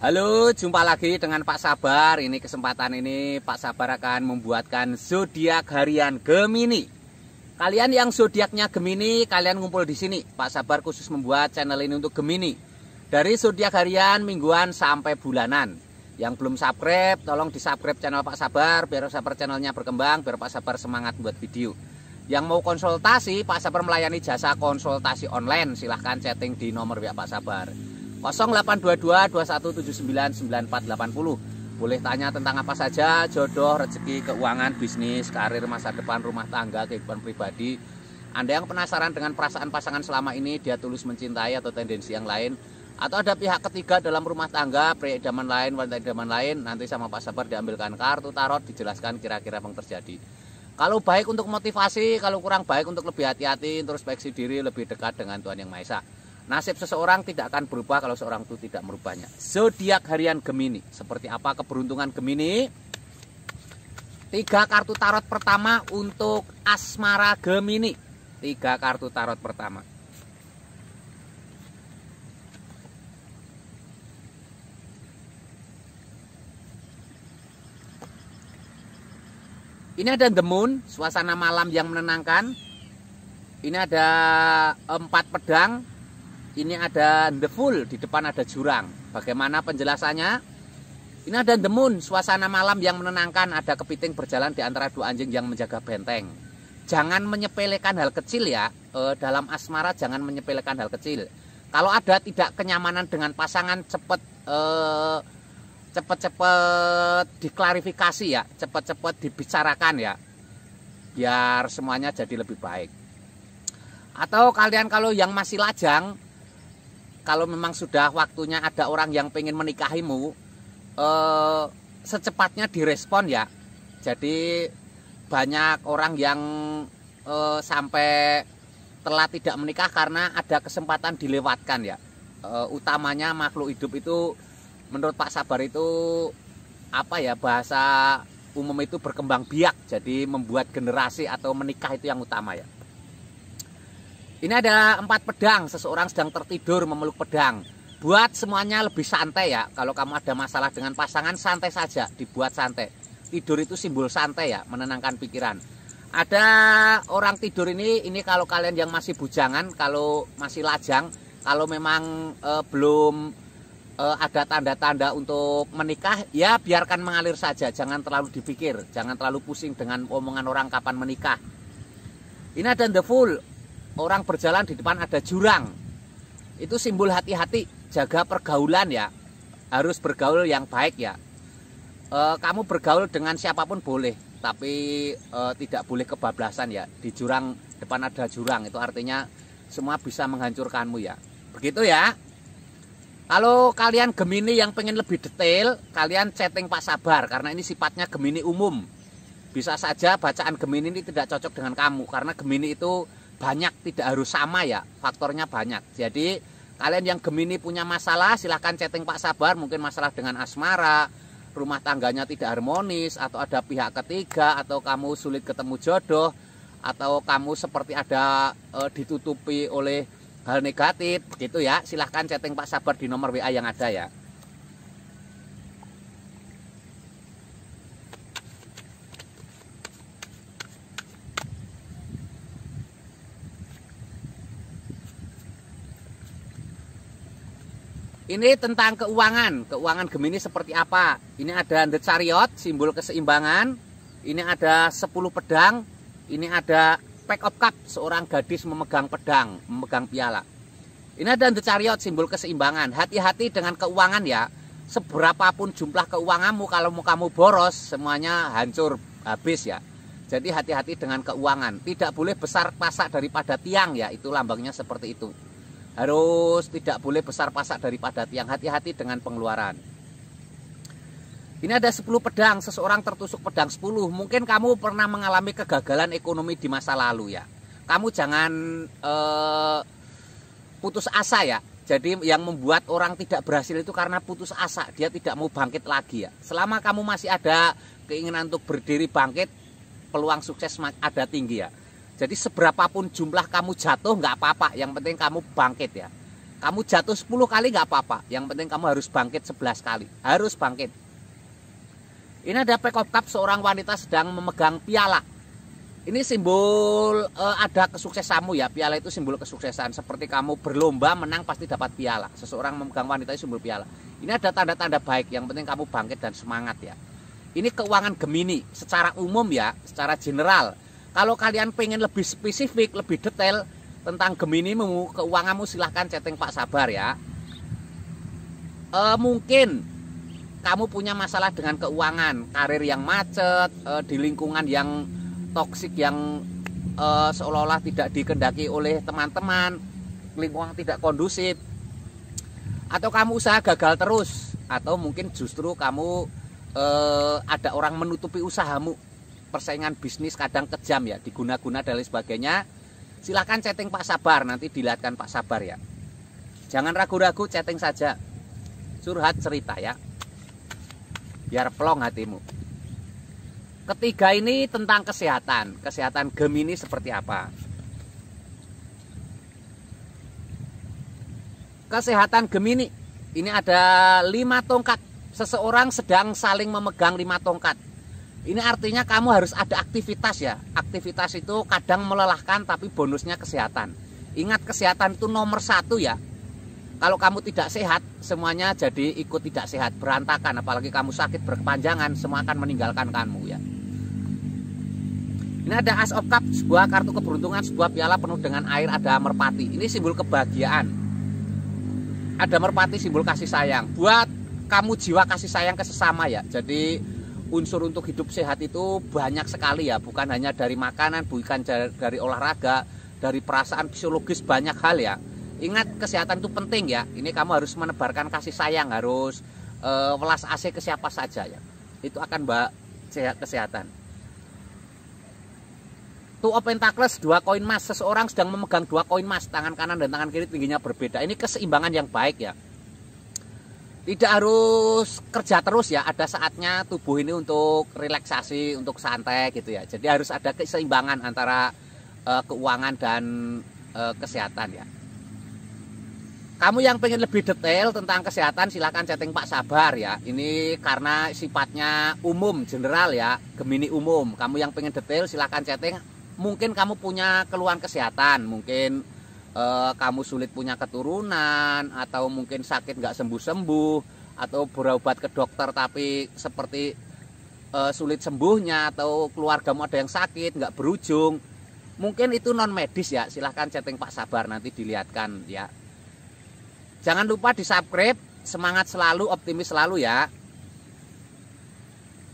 Halo, jumpa lagi dengan Pak Sabar. Ini kesempatan ini Pak Sabar akan membuatkan zodiak harian Gemini. Kalian yang zodiaknya Gemini, kalian ngumpul di sini. Pak Sabar khusus membuat channel ini untuk Gemini. Dari zodiak harian, mingguan sampai bulanan. Yang belum subscribe, tolong di-subscribe channel Pak Sabar biar Pak Sabar channelnya berkembang, biar Pak Sabar semangat buat video. Yang mau konsultasi, Pak Sabar melayani jasa konsultasi online. Silahkan chatting di nomor WA Pak Sabar 0822 2179 9480. Boleh tanya tentang apa saja, jodoh, rezeki, keuangan, bisnis, karir, masa depan, rumah tangga, kehidupan pribadi. Anda yang penasaran dengan perasaan pasangan selama ini, dia tulus mencintai atau tendensi yang lain, atau ada pihak ketiga dalam rumah tangga, pria idaman lain, wanita idaman lain, nanti sama Pak Sabar diambilkan kartu tarot, dijelaskan kira-kira apa yang terjadi. Kalau baik untuk motivasi, kalau kurang baik untuk lebih hati-hati, introspeksi diri, lebih dekat dengan Tuhan Yang Maha Esa. Nasib seseorang tidak akan berubah kalau seorang itu tidak merubahnya. Zodiak harian Gemini. Seperti apa keberuntungan Gemini? 3 kartu tarot pertama untuk asmara Gemini. 3 kartu tarot pertama. Ini ada The Moon, suasana malam yang menenangkan. Ini ada 4 pedang. Ini ada The Fool, di depan ada jurang. Bagaimana penjelasannya? Ini ada The Moon, suasana malam yang menenangkan. Ada kepiting berjalan di antara 2 anjing yang menjaga benteng. Jangan menyepelekan hal kecil ya. Dalam asmara jangan menyepelekan hal kecil. Kalau ada tidak kenyamanan dengan pasangan, cepet diklarifikasi ya. Cepet dibicarakan ya. Biar semuanya jadi lebih baik. Atau kalian kalau yang masih lajang, kalau memang sudah waktunya ada orang yang pengen menikahimu, secepatnya direspon ya. Jadi banyak orang yang sampai telat tidak menikah karena ada kesempatan dilewatkan ya. Utamanya makhluk hidup itu menurut Pak Sabar itu apa ya, bahasa umum itu berkembang biak. Jadi membuat generasi atau menikah itu yang utama ya. Ini ada 4 pedang, seseorang sedang tertidur memeluk pedang. Buat semuanya lebih santai ya. Kalau kamu ada masalah dengan pasangan, santai saja, dibuat santai. Tidur itu simbol santai ya, menenangkan pikiran. Ada orang tidur ini kalau kalian yang masih bujangan, kalau masih lajang, kalau memang belum ada tanda-tanda untuk menikah, ya biarkan mengalir saja. Jangan terlalu dipikir, jangan terlalu pusing dengan omongan orang kapan menikah. Ini ada The Fool. Orang berjalan di depan ada jurang. Itu simbol hati-hati, jaga pergaulan ya. Harus bergaul yang baik ya. Kamu bergaul dengan siapapun boleh, tapi tidak boleh kebablasan ya. Di jurang depan ada jurang, itu artinya semua bisa menghancurkanmu ya. Begitu ya. Kalau kalian Gemini yang pengen lebih detail, kalian chatting Pak Sabar, karena ini sifatnya Gemini umum. Bisa saja bacaan Gemini ini tidak cocok dengan kamu, karena Gemini itu banyak, tidak harus sama ya, faktornya banyak. Jadi kalian yang Gemini punya masalah, silahkan chatting Pak Sabar. Mungkin masalah dengan asmara, rumah tangganya tidak harmonis, atau ada pihak ketiga, atau kamu sulit ketemu jodoh, atau kamu seperti ada ditutupi oleh hal negatif, begitu ya. Silahkan chatting Pak Sabar di nomor WA yang ada ya. Ini tentang keuangan. Keuangan Gemini seperti apa? Ini ada The Chariot, simbol keseimbangan. Ini ada 10 pedang. Ini ada Pack of Cup, seorang gadis memegang pedang, memegang piala. Ini ada The Chariot, simbol keseimbangan. Hati-hati dengan keuangan ya. Seberapapun jumlah keuanganmu, kalau mau kamu boros, semuanya hancur, habis ya. Jadi hati-hati dengan keuangan. Tidak boleh besar pasak daripada tiang ya. Itu lambangnya seperti itu. Harus tidak boleh besar pasak daripada tiang. Hati-hati dengan pengeluaran. Ini ada 10 pedang, seseorang tertusuk pedang 10. Mungkin kamu pernah mengalami kegagalan ekonomi di masa lalu ya. Kamu jangan putus asa ya. Jadi yang membuat orang tidak berhasil itu karena putus asa. Dia tidak mau bangkit lagi ya. Selama kamu masih ada keinginan untuk berdiri bangkit, peluang sukses ada tinggi ya. Jadi seberapapun jumlah kamu jatuh nggak apa-apa, yang penting kamu bangkit ya. Kamu jatuh 10 kali nggak apa-apa. Yang penting kamu harus bangkit 11 kali. Harus bangkit. Ini ada Pack of Cups, seorang wanita sedang memegang piala. Ini simbol ada kesuksesanmu ya. Piala itu simbol kesuksesan. Seperti kamu berlomba menang pasti dapat piala. Seseorang memegang wanita itu simbol piala. Ini ada tanda-tanda baik. Yang penting kamu bangkit dan semangat ya. Ini keuangan Gemini secara umum ya, secara general. Kalau kalian pengen lebih spesifik, lebih detail tentang Geminimu, keuanganmu, silahkan chatting Pak Sabar ya. Mungkin kamu punya masalah dengan keuangan, karir yang macet, di lingkungan yang toksik, yang seolah-olah tidak dikendaki oleh teman-teman, lingkungan tidak kondusif, atau kamu usaha gagal terus, atau mungkin justru kamu ada orang menutupi usahamu, persaingan bisnis kadang kejam ya, diguna-guna dan lain sebagainya. Silahkan chatting Pak Sabar, nanti dilihatkan Pak Sabar ya. Jangan ragu-ragu, chatting saja, curhat cerita ya, biar plong hatimu. Ketiga ini tentang kesehatan. Kesehatan Gemini seperti apa? Kesehatan Gemini. Ini ada 5 tongkat. Seseorang sedang saling memegang 5 tongkat. Ini artinya kamu harus ada aktivitas ya. Aktivitas itu kadang melelahkan tapi bonusnya kesehatan. Ingat, kesehatan itu nomor 1 ya. Kalau kamu tidak sehat, semuanya jadi ikut tidak sehat, berantakan. Apalagi kamu sakit berkepanjangan, semua akan meninggalkan kamu ya. Ini ada Ace of Cups, sebuah kartu keberuntungan, sebuah piala penuh dengan air, ada merpati. Ini simbol kebahagiaan. Ada merpati, simbol kasih sayang. Buat kamu jiwa kasih sayang ke sesama ya. Jadi unsur untuk hidup sehat itu banyak sekali ya. Bukan hanya dari makanan, bukan dari olahraga, dari perasaan fisiologis, banyak hal ya. Ingat, kesehatan itu penting ya. Ini kamu harus menebarkan kasih sayang, harus welas asih ke siapa saja ya. Itu akan sehat kesehatan. Two of Pentacles, 2 koin emas. Seseorang sedang memegang 2 koin emas, tangan kanan dan tangan kiri tingginya berbeda. Ini keseimbangan yang baik ya. Tidak harus kerja terus ya, ada saatnya tubuh ini untuk relaksasi, untuk santai gitu ya. Jadi harus ada keseimbangan antara keuangan dan kesehatan ya. Kamu yang pengen lebih detail tentang kesehatan, silahkan chatting Pak Sabar ya. Ini karena sifatnya umum, general ya, Gemini umum. Kamu yang pengen detail silahkan chatting. Mungkin kamu punya keluhan kesehatan, mungkin kamu sulit punya keturunan, atau mungkin sakit nggak sembuh-sembuh, atau berobat ke dokter tapi seperti sulit sembuhnya, atau keluargamu ada yang sakit nggak berujung. Mungkin itu non medis ya, silahkan chatting Pak Sabar, nanti dilihatkan ya. Jangan lupa di subscribe, semangat selalu, optimis selalu ya.